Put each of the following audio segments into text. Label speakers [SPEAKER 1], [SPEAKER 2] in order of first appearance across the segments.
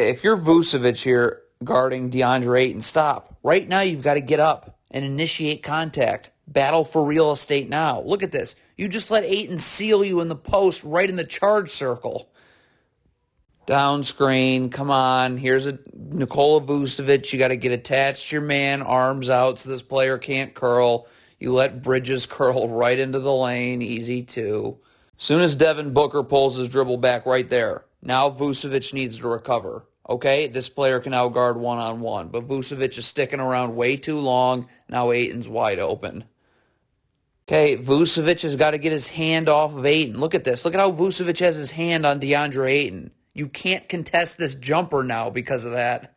[SPEAKER 1] If you're Vucevic here guarding DeAndre Ayton, stop. Right now, you've got to get up and initiate contact. Battle for real estate now. Look at this. You just let Ayton seal you in the post right in the charge circle. Down screen, come on. Here's a Nikola Vucevic. You got to get attached to your man, arms out so this player can't curl. You let Bridges curl right into the lane, easy too. Soon as Devin Booker pulls his dribble back right there, now Vucevic needs to recover. Okay, this player can now guard one-on-one, but Vucevic is sticking around way too long. Now Ayton's wide open. Okay, Vucevic has got to get his hand off of Ayton. Look at this. Look at how Vucevic has his hand on DeAndre Ayton. You can't contest this jumper now because of that.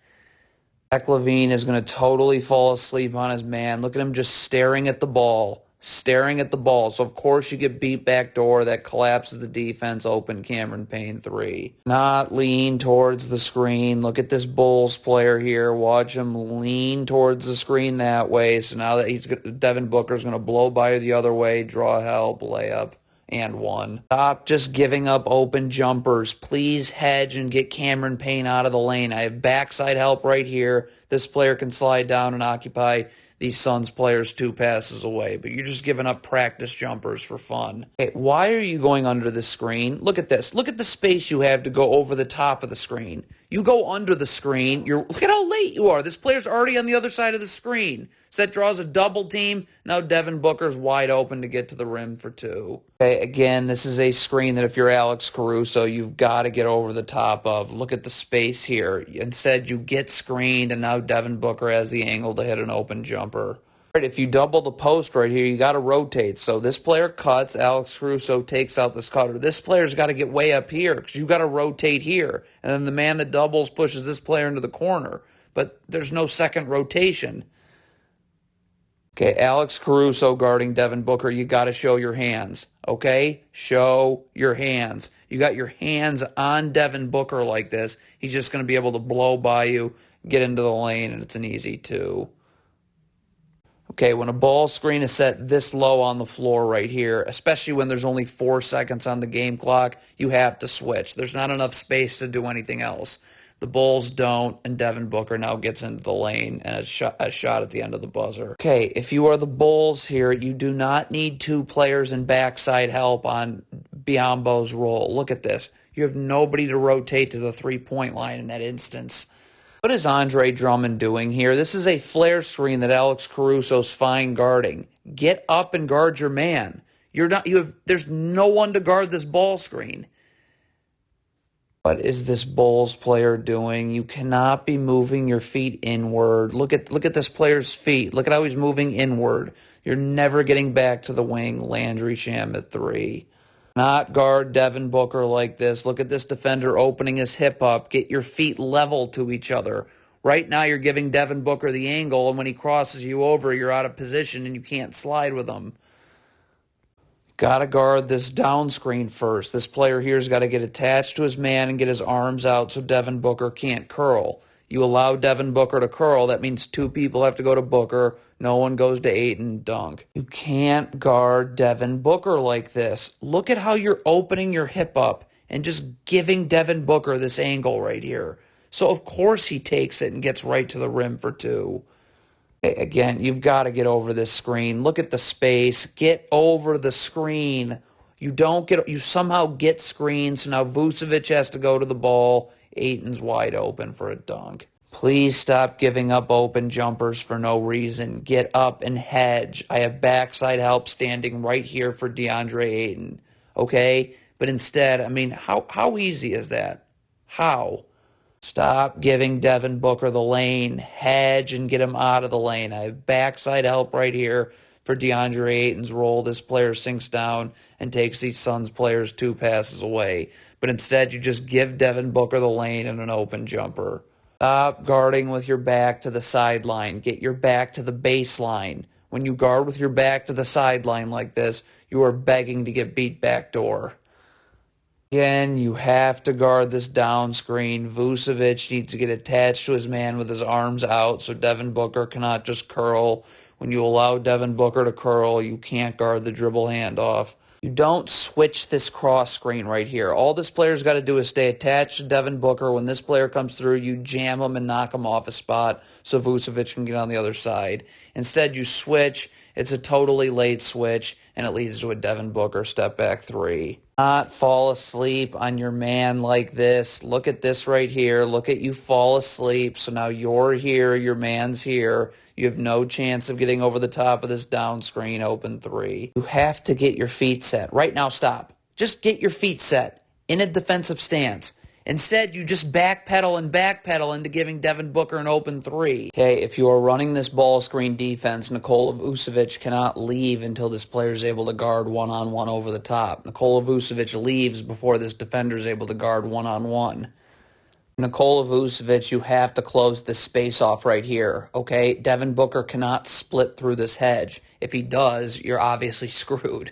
[SPEAKER 1] Zach LaVine is going to totally fall asleep on his man. Look at him just staring at the ball. Staring at the ball. So, of course, you get beat backdoor. That collapses the defense. Open Cameron Payne 3. Not lean towards the screen. Look at this Bulls player here. Watch him lean towards the screen that way. So now that Devin Booker's going to blow by the other way, draw help, layup, and one. Stop just giving up open jumpers. Please hedge and get Cameron Payne out of the lane. I have backside help right here. This player can slide down and occupy these Suns players 2 passes away, but you're just giving up practice jumpers for fun. Okay, why are you going under the screen? Look at this. Look at the space you have to go over the top of the screen. You go under the screen. Look at how late you are. This player's already on the other side of the screen. So that draws a double team. Now Devin Booker's wide open to get to the rim for 2. Okay, again, this is a screen that if you're Alex Caruso, you've got to get over the top of. Look at the space here. Instead, you get screened, and now Devin Booker has the angle to hit an open jumper. Right, if you double the post right here, you got to rotate. So this player cuts, Alex Caruso takes out this cutter. This player's got to get way up here because you got to rotate here. And then the man that doubles pushes this player into the corner. But there's no second rotation. Okay, Alex Caruso guarding Devin Booker, you got to show your hands, okay? Show your hands. You got your hands on Devin Booker like this. He's just going to be able to blow by you, get into the lane, and it's an easy 2. Okay, when a ball screen is set this low on the floor right here, especially when there's only 4 seconds on the game clock, you have to switch. There's not enough space to do anything else. The Bulls don't, and Devin Booker now gets into the lane and a shot at the end of the buzzer. Okay, if you are the Bulls here, you do not need 2 players and backside help on Biyombo's role. Look at this. You have nobody to rotate to the three-point line in that instance. What is Andre Drummond doing here? This is a flare screen that Alex Caruso's fine guarding. Get up and guard your man. There's no one to guard this ball screen. What is this Bulls player doing? You cannot be moving your feet inward. Look at this player's feet. Look at how he's moving inward. You're never getting back to the wing. Landry Shamet 3. Not guard Devin Booker like this. Look at this defender opening his hip up. Get your feet level to each other. Right now you're giving Devin Booker the angle, and when he crosses you over, you're out of position and you can't slide with him. Got to guard this down screen first. This player here's got to get attached to his man and get his arms out so Devin Booker can't curl. You allow Devin Booker to curl, that means 2 people have to go to Booker. No one goes to Ayton, dunk. You can't guard Devin Booker like this. Look at how you're opening your hip up and just giving Devin Booker this angle right here. So, of course, he takes it and gets right to the rim for 2. Again, you've got to get over this screen. Look at the space. Get over the screen. You somehow get screened, so now Vucevic has to go to the ball. Ayton's wide open for a dunk. Please stop giving up open jumpers for no reason. Get up and hedge. I have backside help standing right here for DeAndre Ayton. Okay? But instead, I mean, how easy is that? How? Stop giving Devin Booker the lane. Hedge and get him out of the lane. I have backside help right here for DeAndre Ayton's role. This player sinks down and takes these Suns players 2 passes away. But instead, you just give Devin Booker the lane and an open jumper. Stop guarding with your back to the sideline. Get your back to the baseline. When you guard with your back to the sideline like this, you are begging to get beat backdoor. Again, you have to guard this down screen. Vucevic needs to get attached to his man with his arms out so Devin Booker cannot just curl. When you allow Devin Booker to curl, you can't guard the dribble handoff. You don't switch this cross screen right here. All this player's got to do is stay attached to Devin Booker. When this player comes through, you jam him and knock him off a spot so Vucevic can get on the other side. Instead, you switch. It's a totally late switch, and it leads to a Devin Booker step back three. Not fall asleep on your man like this. Look at this right here. Look at you fall asleep. So now you're here, your man's here. You have no chance of getting over the top of this down screen open three. You have to get your feet set. Right now, stop. Just get your feet set in a defensive stance. Instead, you just backpedal into giving Devin Booker an open three. Okay, if you are running this ball screen defense, Nikola Vucevic cannot leave until this player is able to guard one-on-one over the top. Nikola Vucevic leaves before this defender is able to guard one-on-one. Nikola Vucevic, you have to close this space off right here, okay? Devin Booker cannot split through this hedge. If he does, you're obviously screwed.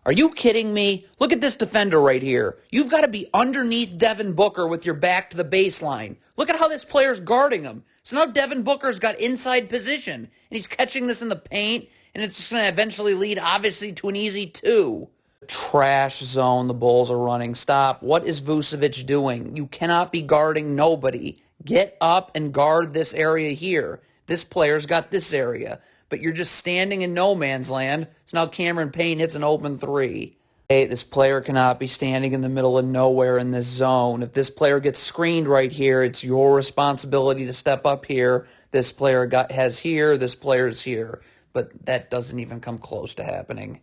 [SPEAKER 1] Are you kidding me? Look at this defender right here. You've got to be underneath Devin Booker with your back to the baseline. Look at how this player's guarding him. So now Devin Booker's got inside position, and he's catching this in the paint, and it's just going to eventually lead, obviously, to an easy two. Trash zone the Bulls are running. Stop. What is Vucevic doing? You cannot be guarding nobody. Get up and guard this area here. This player's got this area. But you're just standing in no man's land. So now Cameron Payne hits an open three. Hey, this player cannot be standing in the middle of nowhere in this zone. If this player gets screened right here, it's your responsibility to step up here. This player has here, this player's here. But that doesn't even come close to happening.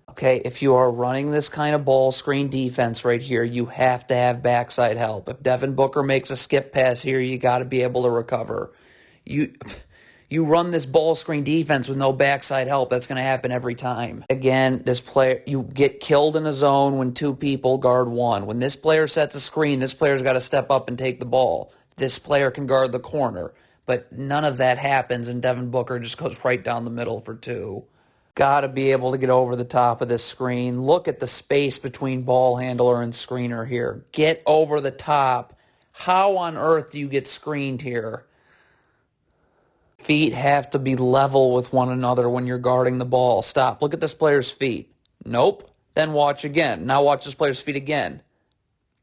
[SPEAKER 1] Okay, if you are running this kind of ball screen defense right here, you have to have backside help. If Devin Booker makes a skip pass here, you got to be able to recover. You run this ball screen defense with no backside help, that's going to happen every time. Again, this player, you get killed in a zone when two people guard one. When this player sets a screen, this player's got to step up and take the ball. This player can guard the corner. But none of that happens, and Devin Booker just goes right down the middle for two. Got to be able to get over the top of this screen. Look at the space between ball handler and screener here. Get over the top. How on earth do you get screened here? Feet have to be level with one another when you're guarding the ball. Stop. Look at this player's feet. Nope. Then watch again. Now watch this player's feet again.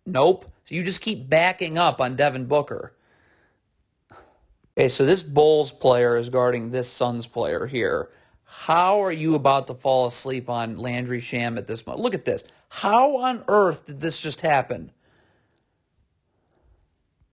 [SPEAKER 1] Nope. So you just keep backing up on Devin Booker. Okay, so this Bulls player is guarding this Suns player here. How are you about to fall asleep on Landry Shamet at this moment? Look at this. How on earth did this just happen?